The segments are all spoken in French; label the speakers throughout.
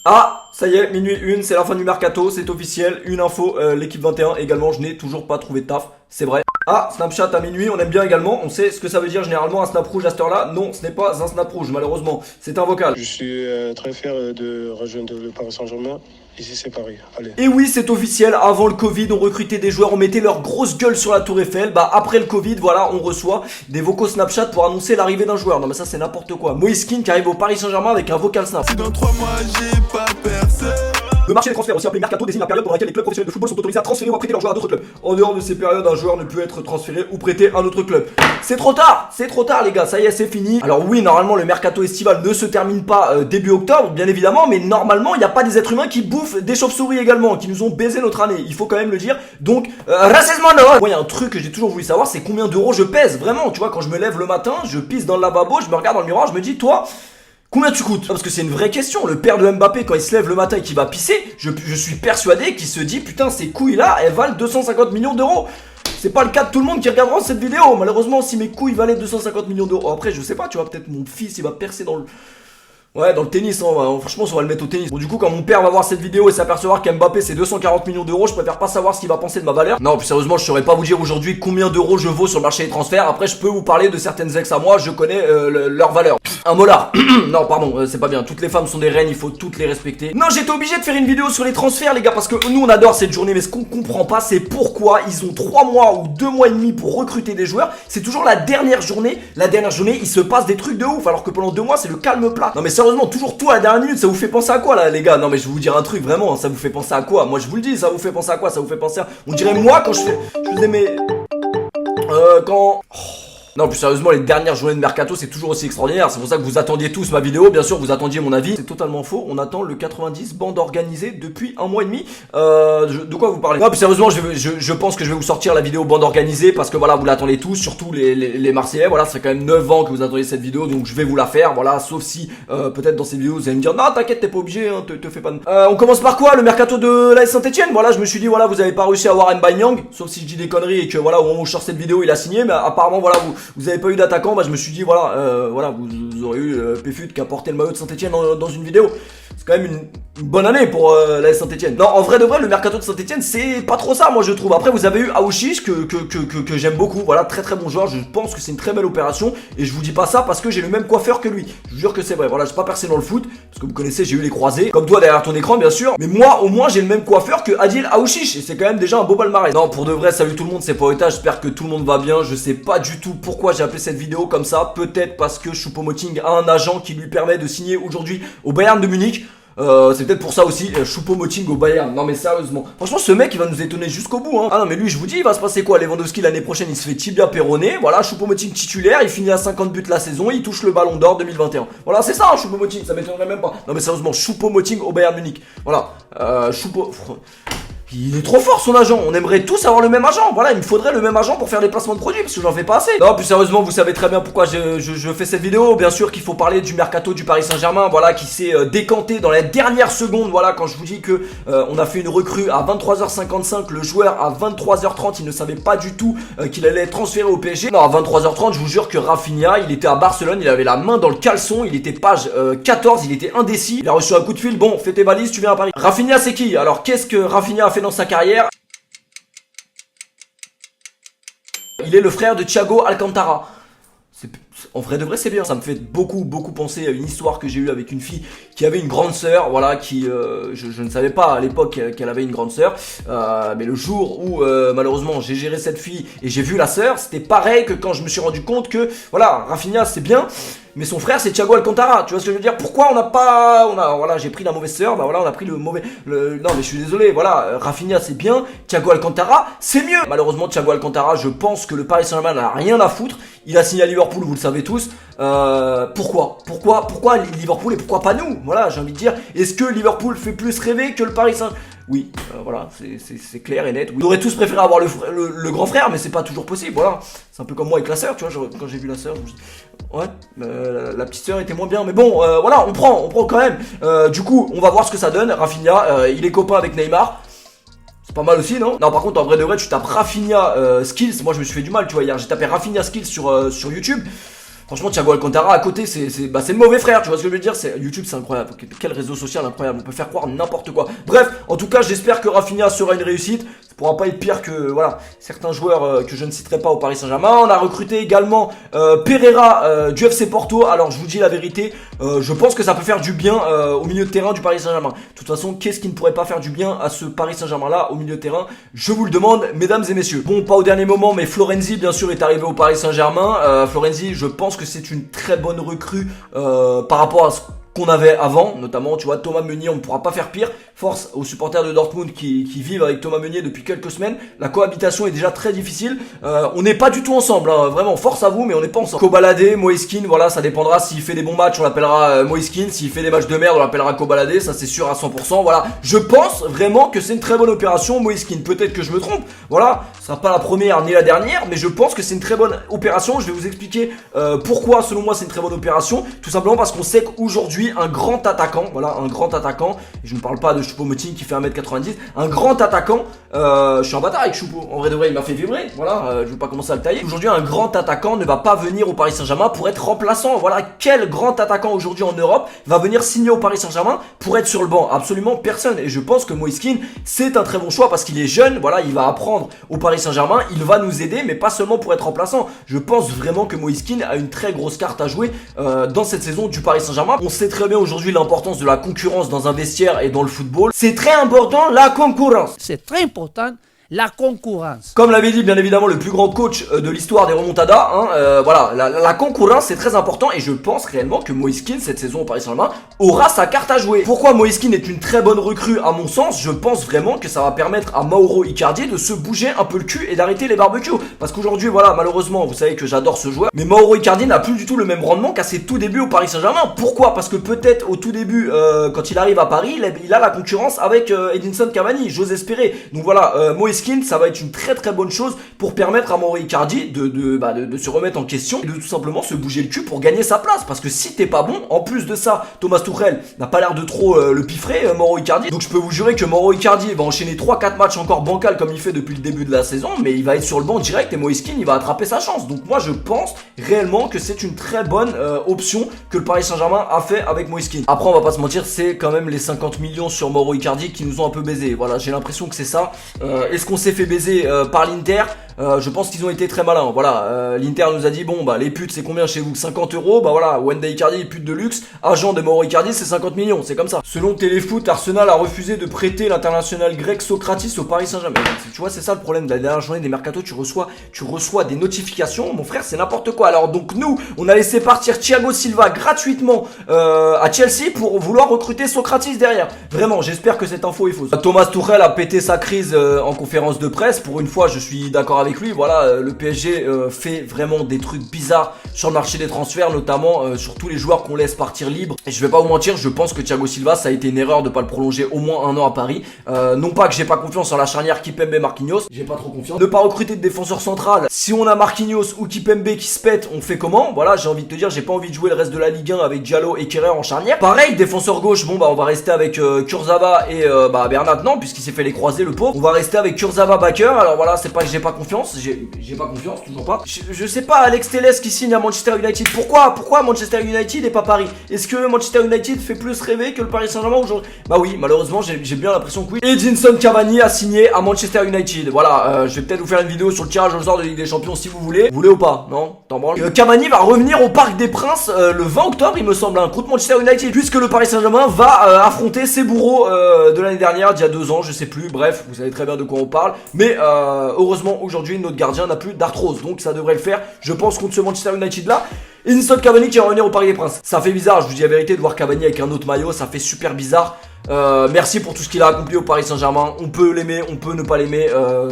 Speaker 1: Ah, ça y est, minuit 1, c'est la fin du mercato, c'est officiel, une info, l'équipe 21 également, je n'ai toujours pas trouvé de taf, c'est vrai. Ah, Snapchat à minuit, on aime bien également, on sait ce que ça veut dire généralement un snap rouge à cette heure-là. Non, ce n'est pas un snap rouge, malheureusement, c'est un vocal.
Speaker 2: Je suis très fier de rejoindre le Paris Saint-Germain. Ici c'est Paris, allez.
Speaker 1: Et oui, c'est officiel, avant le Covid, on recrutait des joueurs, on mettait leur grosse gueule sur la tour Eiffel. Bah après le Covid, voilà, on reçoit des vocaux Snapchat pour annoncer l'arrivée d'un joueur. Non mais ça c'est n'importe quoi. Moïse Kean qui arrive au Paris Saint-Germain avec un vocal snap.
Speaker 3: Si dans 3 mois j'ai pas percé.
Speaker 1: Le marché des transferts, aussi appelé mercato, désigne la période pendant laquelle les clubs professionnels de football sont autorisés à transférer ou à prêter leurs joueurs à d'autres clubs. En dehors de ces périodes, un joueur ne peut être transféré ou prêté à un autre club. C'est trop tard les gars, ça y est, c'est fini. Alors oui, normalement le mercato estival ne se termine pas début octobre, bien évidemment, mais normalement il n'y a pas des êtres humains qui bouffent des chauves-souris également, qui nous ont baisé notre année, il faut quand même le dire. Donc, racisme non. Moi il y a un truc que j'ai toujours voulu savoir, c'est combien d'euros je pèse, vraiment, tu vois, quand je me lève le matin, je pisse dans le lavabo, je me regarde dans le miroir, je me dis, toi... Combien tu coûtes? Parce que c'est une vraie question. Le père de Mbappé, quand il se lève le matin et qu'il va pisser, je suis persuadé qu'il se dit putain, ces couilles là, elles valent 250 millions d'euros. C'est pas le cas de tout le monde qui regardera cette vidéo. Malheureusement, si mes couilles valaient 250 millions d'euros, après je sais pas, tu vois, peut-être mon fils il va percer dans le... Ouais, dans le tennis, hein, franchement, on va le mettre au tennis. Bon, du coup, quand mon père va voir cette vidéo et s'apercevoir qu'Mbappé c'est 240 millions d'euros, je préfère pas savoir ce qu'il va penser de ma valeur. Non, plus sérieusement, je saurais pas vous dire aujourd'hui combien d'euros je vaux sur le marché des transferts. Après, je peux vous parler de certaines ex à moi, je connais leur valeur. Un molar. Non, pardon, c'est pas bien. Toutes les femmes sont des reines, il faut toutes les respecter. Non, j'étais obligé de faire une vidéo sur les transferts, les gars, parce que nous, on adore cette journée, mais ce qu'on comprend pas, c'est pourquoi ils ont 3 mois ou 2 mois et demi pour recruter des joueurs. C'est toujours la dernière journée. La dernière journée, il se passe des trucs de ouf, alors que pendant 2 mois, c'est le calme plat. Non, mais sérieusement, toujours tout à la dernière minute, ça vous fait penser à quoi, là, les gars? Non, mais je vais vous dire un truc, vraiment, ça vous fait penser à quoi? Moi, je vous le dis, ça vous fait penser à quoi? Ça vous fait penser à... On dirait moi, quand je faisais mes... quand... Non, plus sérieusement, les dernières journées de mercato, c'est toujours aussi extraordinaire. C'est pour ça que vous attendiez tous ma vidéo. Bien sûr, vous attendiez mon avis. C'est totalement faux. On attend le 90 bande organisée depuis 1 mois et demi. De quoi vous parlez? Non, plus sérieusement, je pense que je vais vous sortir la vidéo bande organisée parce que voilà, vous l'attendez tous, surtout les Marseillais. Voilà, ça fait quand même 9 ans que vous attendez cette vidéo, donc je vais vous la faire. Voilà, sauf si peut-être dans cette vidéo vous allez me dire non, t'inquiète, t'es pas obligé, hein, te fais pas. On commence par quoi? Le mercato de l'AS Saint-Etienne. Voilà, je me suis dit voilà, vous avez pas réussi à avoir M'Banyang, sauf si je dis des conneries et que voilà, au moment où je sors cette vidéo, il a signé, mais apparemment voilà, vous avez pas eu d'attaquant. Bah je me suis dit voilà, vous aurez eu Péfut qui a porté le maillot de Saint-Etienne dans une vidéo. C'est quand même une bonne année pour la Saint-Etienne. Non, en vrai de vrai, le mercato de Saint-Etienne, c'est pas trop ça, moi je trouve. Après, vous avez eu Aouchiche que j'aime beaucoup. Voilà, très très bon joueur. Je pense que c'est une très belle opération. Et je vous dis pas ça parce que j'ai le même coiffeur que lui. Je vous jure que c'est vrai. Voilà, je suis pas percé dans le foot parce que vous connaissez, j'ai eu les croisés. Comme toi derrière ton écran, bien sûr. Mais moi, au moins, j'ai le même coiffeur que Adil Aouchiche. Et c'est quand même déjà un beau palmarès. Non, pour de vrai, salut tout le monde, c'est Poeta. J'espère que tout le monde va bien. Je sais pas du tout pourquoi j'ai appelé cette vidéo comme ça. Peut-être parce que Choupo-Moting a un agent qui lui permet de signer aujourd'hui au Bayern de Munich. C'est peut-être pour ça aussi, Choupo-Moting au Bayern. Non mais sérieusement, franchement ce mec il va nous étonner jusqu'au bout hein. Ah non mais lui je vous dis il va se passer quoi? Lewandowski l'année prochaine il se fait tibia péroné. Voilà, Choupo-Moting titulaire, il finit à 50 buts la saison, il touche le ballon d'or 2021. Voilà c'est ça hein, Choupo-Moting, ça m'étonnerait même pas. Non mais sérieusement, Choupo-Moting au Bayern Munich. Voilà, il est trop fort son agent, on aimerait tous avoir le même agent. Voilà, il me faudrait le même agent pour faire des placements de produits parce que j'en fais pas assez. Non, plus sérieusement, vous savez très bien pourquoi je fais cette vidéo. Bien sûr qu'il faut parler du mercato du Paris Saint-Germain, voilà, qui s'est décanté dans la dernière seconde. Voilà, quand je vous dis que on a fait une recrue à 23h55, le joueur à 23h30, il ne savait pas du tout qu'il allait être transféré au PSG. Non, à 23h30, je vous jure que Rafinha, il était à Barcelone, il avait la main dans le caleçon, il était page 14, il était indécis. Il a reçu un coup de fil, bon, fais tes valises, tu viens à Paris. Rafinha, c'est qui? Alors, qu'est-ce que Rafinha a fait dans sa carrière? Il est le frère de Thiago Alcantara. En vrai de vrai c'est bien. Ça me fait beaucoup penser à une histoire que j'ai eue avec une fille qui avait une grande sœur. Voilà, qui je ne savais pas à l'époque qu'elle avait une grande sœur, mais le jour où malheureusement j'ai géré cette fille et j'ai vu la sœur, c'était pareil que quand je me suis rendu compte que voilà, Rafinha c'est bien, mais son frère c'est Thiago Alcantara. Tu vois ce que je veux dire? Pourquoi voilà, j'ai pris la mauvaise sœur, bah voilà, on a pris le mauvais non mais je suis désolé, voilà, Rafinha c'est bien, Thiago Alcantara c'est mieux. Malheureusement Thiago Alcantara, je pense que le Paris Saint-Germain n'a rien à foutre. Il a signé à Liverpool, vous le savez tous. Pourquoi Liverpool et pourquoi pas nous? Voilà, j'ai envie de dire, est-ce que Liverpool fait plus rêver que le Paris Saint-Germain? Oui, voilà, c'est clair et net. Oui. On aurait tous préféré avoir le grand frère, mais c'est pas toujours possible, voilà. C'est un peu comme moi avec la sœur, tu vois, quand j'ai vu la sœur, je me suis dit, ouais, la petite sœur était moins bien, mais bon, voilà, on prend quand même. Du coup, on va voir ce que ça donne. Rafinha, il est copain avec Neymar. C'est pas mal aussi, non? Non, par contre, en vrai de vrai, tu tapes Rafinha Skills. Moi, je me suis fait du mal, tu vois. Hier, j'ai tapé Rafinha Skills sur YouTube. Franchement, Thiago Alcantara à côté, c'est le mauvais frère, tu vois ce que je veux dire. YouTube, c'est incroyable. Quel réseau social incroyable, on peut faire croire n'importe quoi. Bref, en tout cas, j'espère que Rafinha sera une réussite. Ça pourra pas être pire que voilà certains joueurs que je ne citerai pas au Paris Saint-Germain. On a recruté également Pereira du FC Porto. Alors, je vous dis la vérité, je pense que ça peut faire du bien au milieu de terrain du Paris Saint-Germain. De toute façon, qu'est-ce qui ne pourrait pas faire du bien à ce Paris Saint-Germain là au milieu de terrain? Je vous le demande, mesdames et messieurs. Bon, pas au dernier moment, mais Florenzi, bien sûr, est arrivé au Paris Saint-Germain. Florenzi, je pense que c'est une très bonne recrue par rapport à ce qu'on avait avant, notamment tu vois Thomas Meunier, on ne pourra pas faire pire. Force aux supporters de Dortmund qui vivent avec Thomas Meunier depuis quelques semaines. La cohabitation est déjà très difficile. On n'est pas du tout ensemble, hein. Vraiment force à vous, mais on n'est pas ensemble. Kobalade, Moiskin, voilà, ça dépendra. S'il fait des bons matchs, on l'appellera Moiskin. S'il fait des matchs de merde, on l'appellera Kobalade. Ça c'est sûr à 100%. Voilà, je pense vraiment que c'est une très bonne opération, Moiskin. Peut-être que je me trompe. Voilà, ce sera pas la première ni la dernière, mais je pense que c'est une très bonne opération. Je vais vous expliquer pourquoi, selon moi, c'est une très bonne opération. Tout simplement parce qu'on sait qu'aujourd'hui un grand attaquant, voilà, un grand attaquant, et je ne parle pas de Choupo-Moting qui fait 1m90, un grand attaquant, je suis en bâtard avec Choupo, en vrai de vrai il m'a fait vibrer, voilà, je vais pas commencer à le tailler. Aujourd'hui un grand attaquant ne va pas venir au Paris Saint-Germain pour être remplaçant, voilà, quel grand attaquant aujourd'hui en Europe va venir signer au Paris Saint-Germain pour être sur le banc? Absolument personne, et je pense que Moiskin c'est un très bon choix parce qu'il est jeune, voilà, il va apprendre au Paris Saint-Germain, il va nous aider, mais pas seulement pour être remplaçant. Je pense vraiment que Moiskin a une très grosse carte à jouer dans cette saison du Paris Saint-Germain. On sait très bien aujourd'hui l'importance de la concurrence dans un vestiaire et dans le football. C'est très important la concurrence.
Speaker 4: C'est très important. La concurrence.
Speaker 1: Comme l'avait dit bien évidemment le plus grand coach de l'histoire des remontadas, hein, voilà, la concurrence c'est très important et je pense réellement que Moiskin cette saison au Paris Saint-Germain aura sa carte à jouer. Pourquoi Moiskin est une très bonne recrue à mon sens? Je pense vraiment que ça va permettre à Mauro Icardi de se bouger un peu le cul et d'arrêter les barbecues. Parce qu'aujourd'hui voilà, malheureusement vous savez que j'adore ce joueur, mais Mauro Icardi n'a plus du tout le même rendement qu'à ses tout débuts au Paris Saint-Germain. Pourquoi? Parce que peut-être au tout début quand il arrive à Paris il a la concurrence avec Edinson Cavani, j'ose espérer. Donc voilà, Moiskin ça va être une très très bonne chose pour permettre à Mauro Icardi de se remettre en question et de tout simplement se bouger le cul pour gagner sa place. Parce que si t'es pas bon, en plus de ça, Thomas Tuchel n'a pas l'air de trop le piffrer, Mauro Icardi. Donc je peux vous jurer que Mauro Icardi va enchaîner 3-4 matchs encore bancal comme il fait depuis le début de la saison, mais il va être sur le banc direct et Moiskin il va attraper sa chance. Donc moi je pense réellement que c'est une très bonne option que le Paris Saint-Germain a fait avec Moiskin. Après on va pas se mentir, c'est quand même les 50 millions sur Mauro Icardi qui nous ont un peu baisé. Voilà, j'ai l'impression que c'est ça. Est-ce qu'on s'est fait baiser par l'Inter? Je pense qu'ils ont été très malins. Voilà, l'Inter nous a dit bon bah les putes c'est combien chez vous? 50 €. Bah voilà, Wenda Icardi pute de luxe, agent de Mauro Icardi c'est 50 millions, c'est comme ça. Selon Téléfoot, Arsenal a refusé de prêter l'international grec Socratis au Paris Saint-Germain. Tu vois, c'est ça le problème de la dernière journée des mercato, tu reçois des notifications, mon frère, c'est n'importe quoi. Alors donc nous, on a laissé partir Thiago Silva gratuitement à Chelsea pour vouloir recruter Socratis derrière. Vraiment, j'espère que cette info est fausse. Thomas Tuchel a pété sa crise en conférence de presse. Pour une fois, je suis d'accord avec lui. Voilà, le PSG fait vraiment des trucs bizarres sur le marché des transferts, notamment sur tous les joueurs qu'on laisse partir libre. Et je vais pas vous mentir, je pense que Thiago Silva, ça a été une erreur de pas le prolonger au moins 1 an à Paris. Non pas que j'ai pas confiance en la charnière Kipembe-Marquinhos, j'ai pas trop confiance. Ne pas recruter de défenseur central. Si on a Marquinhos ou Kipembe qui se pète, on fait comment? Voilà, j'ai envie de te dire, j'ai pas envie de jouer le reste de la Ligue 1 avec Diallo et Kerrer en charnière. Pareil, défenseur gauche, bon bah on va rester avec Kurzawa et Bernat, non, puisqu'il s'est fait les croiser le pauvre. On va rester avec Kurzawa Bakker. Alors voilà, c'est pas que j'ai pas confiance, j'ai pas confiance, toujours pas. Je sais pas, Alex Telles qui signe à Manchester United. Pourquoi Manchester United et pas Paris? Est-ce que Manchester United fait plus rêver que le Paris Saint-Germain aujourd'hui? Bah oui, malheureusement, j'ai bien l'impression que oui. Edinson Cavani a signé à Manchester United. Voilà, je vais peut-être vous faire une vidéo sur le tirage au sort de Ligue des Champions si vous voulez. Vous voulez ou pas? Non? T'en branles? Cavani va revenir au Parc des Princes le 20 octobre, il me semble, contre Manchester United, puisque le Paris Saint-Germain va affronter ses bourreaux de l'année dernière, d'il y a 2 ans, je sais plus. Bref, vous savez très bien de quoi on parle. Mais heureusement, aujourd'hui, notre gardien n'a plus d'arthrose, donc ça devrait le faire. Je pense contre ce Manchester United là. Edinson Cavani qui va revenir au Parc des Princes. Ça fait bizarre, je vous dis la vérité, de voir Cavani avec un autre maillot, ça fait super bizarre. Merci pour tout ce qu'il a accompli au Paris Saint-Germain. On peut l'aimer, on peut ne pas l'aimer.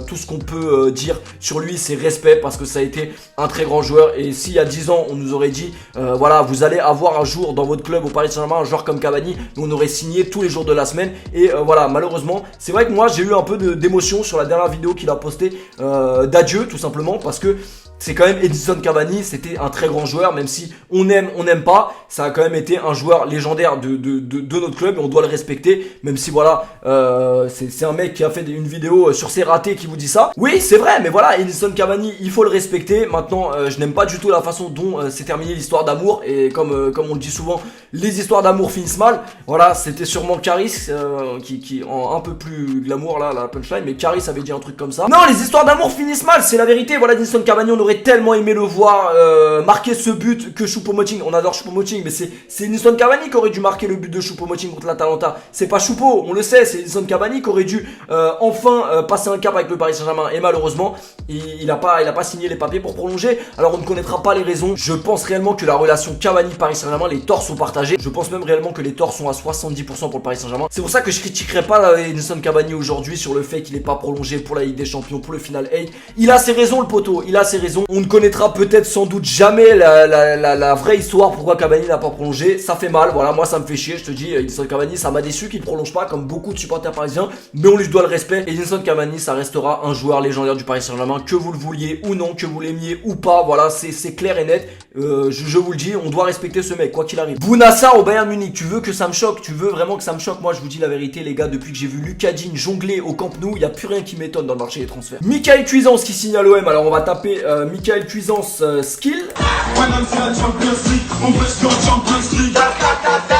Speaker 1: Tout ce qu'on peut dire sur lui, c'est respect, parce que ça a été un très grand joueur. Et s'il y a 10 ans, on nous aurait dit voilà, vous allez avoir un jour dans votre club au Paris Saint-Germain un joueur comme Cavani, nous on aurait signé tous les jours de la semaine. Et voilà, malheureusement, c'est vrai que moi j'ai eu un peu d'émotion sur la dernière vidéo qu'il a postée d'adieu, tout simplement, parce que c'est quand même Edinson Cavani, c'était un très grand joueur, même si on n'aime pas, ça a quand même été un joueur légendaire de notre club et on doit le respecter, même si voilà, c'est un mec qui a fait une vidéo sur ses ratés qui vous dit ça. Oui, c'est vrai, mais voilà, Edinson Cavani, il faut le respecter. Maintenant, je n'aime pas du tout la façon dont s'est terminée l'histoire d'amour, et comme on le dit souvent, les histoires d'amour finissent mal. Voilà, c'était sûrement Caris qui en un peu plus glamour là, la punchline, mais Caris avait dit un truc comme ça. Non, les histoires d'amour finissent mal, c'est la vérité. Voilà, Edinson Cavani, on aurait tellement aimé le voir marquer ce but que Choupo-Moting. On adore Choupo-Moting, mais c'est Edinson Cavani qui aurait dû marquer le but de Choupo-Moting contre l'Atalanta. C'est pas Choupo, on le sait, c'est Edinson Cavani qui aurait dû enfin passer un cap avec le Paris Saint-Germain, et malheureusement il a pas signé les papiers pour prolonger. Alors on ne connaîtra pas les raisons. Je pense réellement que la relation Cavani-Paris Saint-Germain, les torts sont partagés. Je pense même réellement que les torts sont à 70% pour le Paris Saint-Germain. C'est pour ça que je critiquerai pas Edinson Cavani aujourd'hui sur le fait qu'il n'est pas prolongé pour la Ligue des Champions, pour le Final 8. Il a ses raisons, le poteau, il a ses raisons. On ne connaîtra peut-être sans doute jamais la vraie histoire pourquoi Cavani n'a pas prolongé. Ça fait mal, voilà, moi ça me fait chier, je te dis. Edinson Cavani, ça m'a déçu qu'il ne prolonge pas comme beaucoup de supporters parisiens, mais on lui doit le respect. Edinson Cavani, ça restera un joueur légendaire du Paris Saint-Germain, que vous le vouliez ou non, que vous l'aimiez ou pas, voilà, c'est clair et net. Je vous le dis, on doit respecter ce mec, quoi qu'il arrive. Bounassar au Bayern Munich, tu veux que ça me choque? Tu veux vraiment que ça me choque? Moi je vous dis la vérité les gars, depuis que j'ai vu Lucas Digne jongler au Camp Nou, il n'y a plus rien qui m'étonne dans le marché des transferts. Michael Cuisance qui signe à l'OM, alors on va taper Michael Cuisance skill.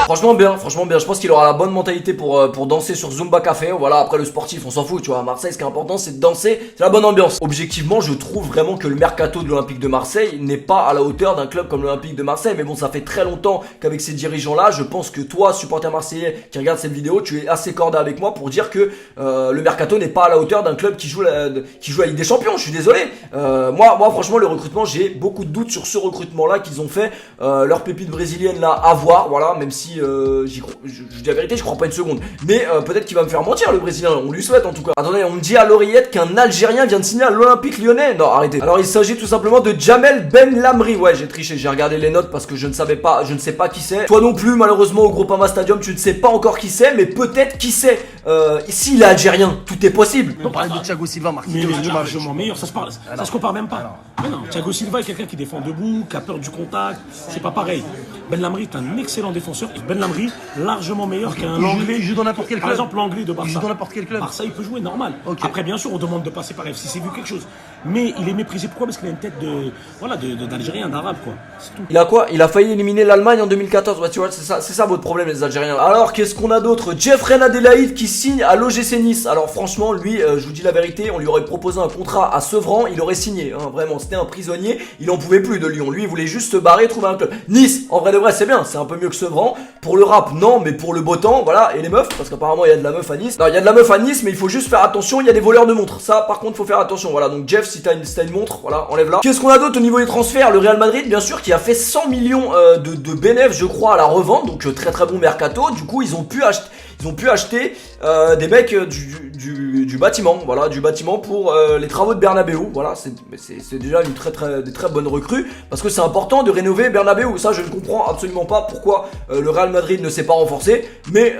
Speaker 1: Franchement bien, je pense qu'il aura la bonne mentalité pour danser sur Zumba Café. Voilà, après le sportif on s'en fout, tu vois, à Marseille ce qui est important c'est de danser, c'est la bonne ambiance. Objectivement je trouve vraiment que le mercato de l'Olympique de Marseille n'est pas à la hauteur d'un club comme l'Olympique de Marseille, mais bon ça fait très longtemps qu'avec ces dirigeants là, je pense que toi supporter marseillais qui regarde cette vidéo, tu es assez cordé avec moi pour dire que le mercato n'est pas à la hauteur d'un club qui joue la Ligue des Champions. Je suis désolé, moi franchement le recrutement, j'ai beaucoup de doutes sur ce recrutement là qu'ils ont fait. Leur pépite brésilienne là à voir, voilà, même si je dis la vérité, je crois pas une seconde, mais peut-être qu'il va me faire mentir le Brésilien, on lui souhaite en tout cas. Attendez, on me dit à l'oreillette qu'un Algérien vient de signer à l'Olympique Lyonnais. Non, arrêtez. Alors il s'agit tout simplement de Jamel Benlamri. Ouais, j'ai triché, j'ai regardé les notes parce que je ne sais pas qui c'est. Toi non plus malheureusement au Groupama Stadium, tu ne sais pas encore qui c'est, mais peut-être qui c'est. S'il est algérien, tout est possible.
Speaker 5: On parle de Thiago Silva, Marquinhos.
Speaker 6: Mais il est largement meilleur, ça se compare même pas. Mais non, Thiago Silva est quelqu'un qui défend debout, qui a peur du contact, c'est pas pareil. Benlamri est un excellent défenseur. Benlamri, largement meilleur qu'un Anglais.
Speaker 5: Il joue dans n'importe quel club.
Speaker 6: Par exemple, l'Anglais de Barça.
Speaker 5: Il joue dans n'importe quel club.
Speaker 6: Barça, il peut jouer normal.
Speaker 5: Okay.
Speaker 6: Après, bien sûr, on demande de passer par FCC, vu quelque chose. Mais il est méprisé. Pourquoi? Parce qu'il a une tête d'Algérien, d'Arabe, quoi. C'est tout.
Speaker 1: Il a quoi? Il a failli éliminer l'Allemagne en 2014. Ouais, tu vois, c'est ça votre problème, les Algériens. Alors, qu'est-ce qu'on a d'autre? Jeffrey Adelaide qui signe à l'OGC Nice. Alors, franchement, lui, je vous dis la vérité, on lui aurait proposé un contrat à Sevran, il aurait signé. Hein, vraiment, c'était un prisonnier. Il en pouvait plus de Lyon. Lui, il voulait juste se barrer, trouver un club. Nice, en vrai de vrai, c'est bien. C'est un peu mieux que Sevran. Pour le rap, non, mais pour le beau temps, voilà. Et les meufs, parce qu'apparemment, il y a de la meuf à Nice. Non, il y a de la meuf à Nice, mais il faut juste faire attention. Il y a des voleurs de montres. Ça, par contre, faut faire attention. Voilà. Donc, Jeff, si t'as une montre, voilà, enlève-la. Qu'est-ce qu'on a d'autre au niveau des transferts? Le Real Madrid, bien sûr, qui a fait 100 millions de bénéfices, je crois, à la revente. Donc, très très bon mercato. Du coup, ils ont pu acheter des mecs du bâtiment, voilà, du bâtiment pour les travaux de Bernabeu. Voilà, c'est déjà des très bonnes recrues parce que c'est important de rénover Bernabeu. Ça, je ne comprends absolument pas pourquoi le Real Madrid ne s'est pas renforcé, mais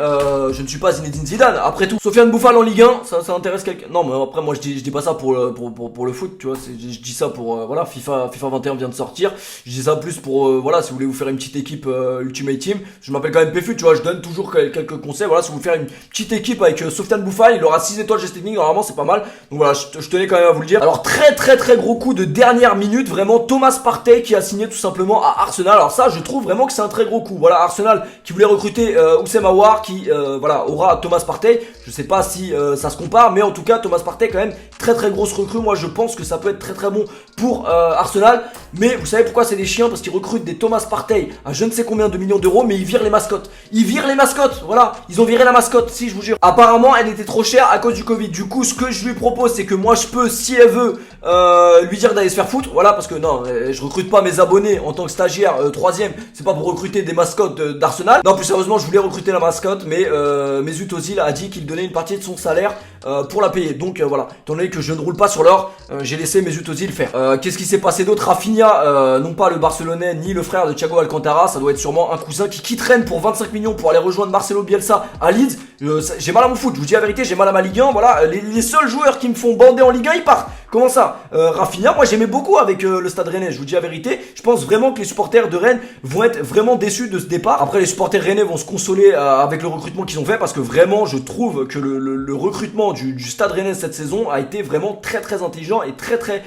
Speaker 1: je ne suis pas Zinedine Zidane. Après tout, Sofiane Bouffal en Ligue 1, ça intéresse quelqu'un? Non, mais après moi je dis pas ça pour le foot, tu vois. Je dis ça pour voilà, FIFA 21 vient de sortir. Je dis ça plus pour voilà, si vous voulez vous faire une petite équipe Ultimate Team. Je m'appelle quand même PFU, tu vois. Je donne toujours quelques conseils. Voilà, si vous faire une petite équipe avec Sofiane Bouffal, il aura 6 étoiles geste technique, normalement c'est pas mal. Donc voilà, je tenais quand même à vous le dire. Alors très gros coup de dernière minute, vraiment Thomas Partey qui a signé tout simplement à Arsenal. Alors ça, je trouve vraiment que c'est un très gros coup. Voilà, Arsenal qui voulait recruter Houssem Aouar, qui voilà, aura Thomas Partey. Je sais pas si ça se compare, mais en tout cas Thomas Partey quand même très grosse recrue. Moi je pense que ça peut être très bon pour Arsenal. Mais vous savez pourquoi c'est des chiens? Parce qu'ils recrutent des Thomas Partey à je ne sais combien de millions d'euros, mais ils virent les mascottes. Voilà, ils ont viré la mascotte, si je vous jure. Apparemment elle était trop chère à cause du Covid. Du coup ce que je lui propose, c'est que moi je peux, si elle veut, lui dire d'aller se faire foutre. Voilà, parce que non, je recrute pas mes abonnés en tant que stagiaire 3ème. C'est pas pour recruter des mascottes d'Arsenal. Non, plus sérieusement, je voulais recruter la mascotte, mais Mesut Ozil a dit qu'il donnait une partie de son salaire pour la payer. Donc voilà, étant donné que je ne roule pas sur l'or, j'ai laissé Mesut Ozil faire. Qu'est-ce qui s'est passé d'autre? Rafinha, non pas le Barcelonais ni le frère de Thiago Alcantara, ça doit être sûrement un cousin qui quitte Rennes pour 25 millions pour aller rejoindre Marcelo Bielsa à Leeds. J'ai mal à mon foot, je vous dis la vérité, j'ai mal à ma Ligue 1. Voilà, les seuls joueurs qui me font bander en Ligue 1, ils partent. Comment ça? ça. Rafinha, moi j'aimais beaucoup avec le Stade Rennais, je vous dis la vérité. Je pense vraiment que les supporters de Rennes vont être vraiment déçus de ce départ. Après les supporters rennais vont se consoler avec le recrutement qu'ils ont fait, parce que vraiment je trouve que le recrutement du Stade Rennais cette saison a été vraiment très très intelligent et très très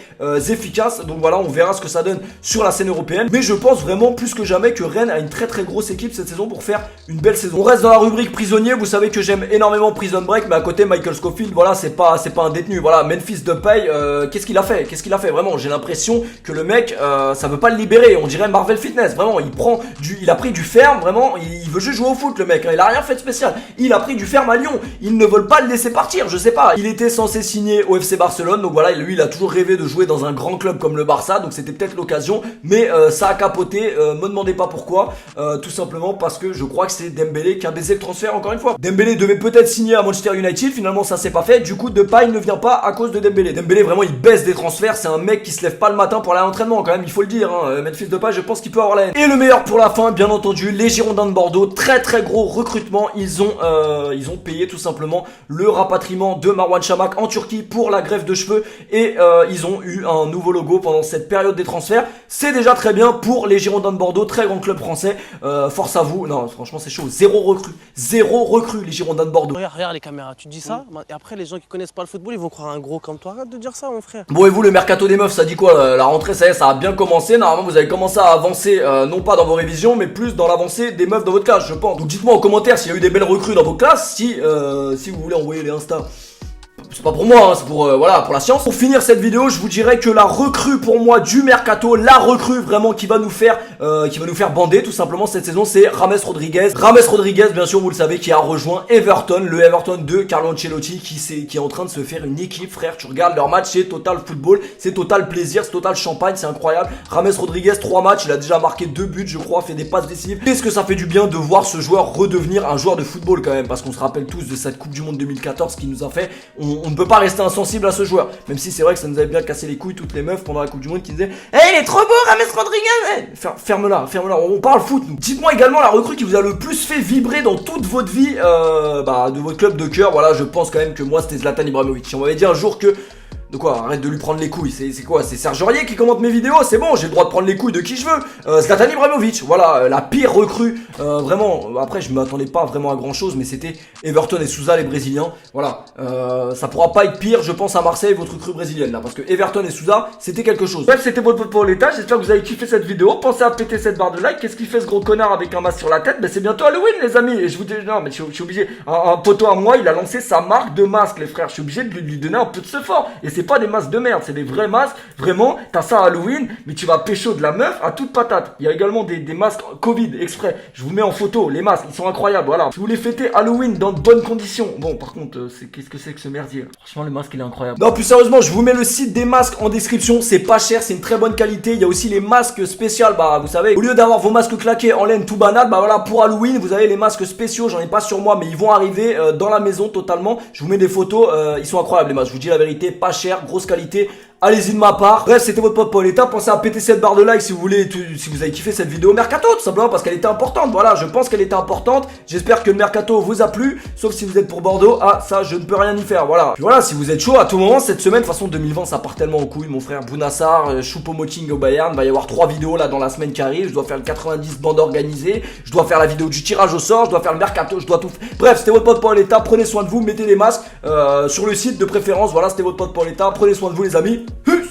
Speaker 1: efficace. Donc voilà, on verra ce que ça donne sur la scène européenne. Mais je pense vraiment plus que jamais que Rennes a une très très grosse équipe cette saison pour faire une belle saison. On reste dans la rubrique prisonnier. Vous savez que j'aime énormément Prison Break, mais à côté Michael Scofield, voilà, c'est pas un détenu. Voilà, Memphis Depay, qu'est-ce qu'il a fait? Qu'est-ce qu'il a fait vraiment? J'ai l'impression que le mec, ça veut pas le libérer. On dirait Marvel Fitness. Vraiment, il a pris du ferme. Vraiment, il veut juste jouer au foot, le mec. Il a rien fait de spécial. Il a pris du ferme à Lyon. Ils ne veulent pas le laisser partir. Je sais pas. Il était censé signer au FC Barcelone. Donc voilà, lui, il a toujours rêvé de jouer dans un grand club comme le Barça. Donc c'était peut-être l'occasion, mais ça a capoté. Me demandez pas pourquoi. Tout simplement parce que je crois que c'est Dembélé qui a baisé le transfert encore une fois. Dembélé devait peut-être signer à Manchester United. Finalement, ça s'est pas fait. Du coup, Depay ne vient pas à cause de Dembélé. Dembélé, vraiment, il baisse des transferts. C'est un mec qui se lève pas le matin pour aller à l'entraînement, quand même. Il faut le dire. Memphis Depay, je pense qu'il peut avoir la haine. Et le meilleur pour la fin, bien entendu, les Girondins de Bordeaux. Très très gros recrutement. Ils ont payé tout simplement le rapatriement de Marwan Chamakh en Turquie pour la greffe de cheveux. Et ils ont eu un nouveau logo pendant cette période des transferts. C'est déjà très bien pour les Girondins de Bordeaux. Très grand club français. Force à vous. Non, franchement, c'est chaud. Zéro recrue, les Girondins de Bordeaux.
Speaker 5: Regarde les caméras, tu dis ça, et après les gens qui connaissent pas le football, ils vont croire un gros comme toi. Arrête de dire ça, mon frère.
Speaker 1: Bon, et vous, le mercato des meufs, ça dit quoi? La rentrée, ça y est, ça a bien commencé. Normalement, vous avez commencé à avancer, non pas dans vos révisions, mais plus dans l'avancée des meufs dans votre classe, je pense. Donc dites-moi en commentaire s'il y a eu des belles recrues dans vos classes, si vous voulez envoyer les Insta. C'est pas pour moi, hein, c'est pour voilà, pour la science. Pour finir cette vidéo, je vous dirais que la recrue pour moi du mercato, la recrue vraiment qui va nous faire bander tout simplement cette saison, c'est James Rodriguez. James Rodriguez, bien sûr, vous le savez, qui a rejoint Everton, le Everton de Carlo Ancelotti, qui est en train de se faire une équipe, frère. Tu regardes leur match, c'est total football, c'est total plaisir, c'est total champagne, c'est incroyable. James Rodriguez, 3 matchs, il a déjà marqué 2 buts, je crois, fait des passes décisives. Qu'est-ce que ça fait du bien de voir ce joueur redevenir un joueur de football quand même, parce qu'on se rappelle tous de cette Coupe du Monde 2014 qui nous a fait. On ne peut pas rester insensible à ce joueur, même si c'est vrai que ça nous avait bien cassé les couilles toutes les meufs pendant la Coupe du Monde qui disaient il est trop beau James Rodriguez. Ferme-la, on parle foot nous. Dites-moi également la recrue qui vous a le plus fait vibrer dans toute votre vie de votre club de cœur. Voilà, je pense quand même que moi c'était Zlatan Ibrahimovic. On m'avait dit un jour que de quoi? Arrête de lui prendre les couilles. C'est quoi? C'est Serge Aurier qui commente mes vidéos. C'est bon, j'ai le droit de prendre les couilles de qui je veux. Zlatan Ibrahimovic, voilà, la pire recrue. Vraiment, après je m'attendais pas vraiment à grand chose, mais c'était Everton et Sousa, les Brésiliens. Voilà, ça pourra pas être pire, je pense, à Marseille, votre recrue brésilienne là, parce que Everton et Sousa, c'était quelque chose. Bref, c'était votre pote pour l'état. J'espère que vous avez kiffé cette vidéo. Pensez à péter cette barre de like. Qu'est-ce qu'il fait ce gros connard avec un masque sur la tête? Ben c'est bientôt Halloween, les amis. Et je vous dis, non, mais je suis obligé. Un poteau à moi, il a lancé sa marque de masque, les frères. Je suis obligé de lui donner un peu de ce fort. Et c'est pas des masques de merde, c'est des vrais masques. Vraiment, t'as ça à Halloween, mais tu vas pécho de la meuf à toute patate. Il y a également des masques Covid exprès. Je vous mets en photo les masques, ils sont incroyables. Voilà. Si vous voulez fêter Halloween dans de bonnes conditions. Bon, par contre, qu'est-ce que c'est que ce merdier? Franchement, le masque il est incroyable. Non, plus sérieusement, je vous mets le site des masques en description. C'est pas cher, c'est une très bonne qualité. Il y a aussi les masques spéciaux. Bah, vous savez, au lieu d'avoir vos masques claqués en laine tout banal, bah voilà, pour Halloween, vous avez les masques spéciaux. J'en ai pas sur moi, mais ils vont arriver dans la maison totalement. Je vous mets des photos, ils sont incroyables les masques. Je vous dis la vérité, pas cher, grosse qualité. Allez-y de ma part. Bref, c'était votre pote Pauletta. Pensez à péter cette barre de like si vous voulez, si vous avez kiffé cette vidéo mercato, tout simplement parce qu'elle était importante. Voilà, je pense qu'elle était importante. J'espère que le mercato vous a plu, sauf si vous êtes pour Bordeaux. Ah, ça, je ne peux rien y faire. Voilà. Puis voilà, si vous êtes chaud à tout moment cette semaine, de toute façon 2020, ça part tellement en couille, mon frère. Bounassar, Choupo-Moting au Bayern. Il va y avoir 3 vidéos là dans la semaine qui arrive. Je dois faire le 90 bande organisée. Je dois faire la vidéo du tirage au sort. Je dois faire le mercato. Je dois tout. Bref, c'était votre pote Pauletta. Prenez soin de vous. Mettez les masques sur le site de préférence. Voilà, c'était votre pote Pauletta. Prenez soin de vous, les amis. Peace.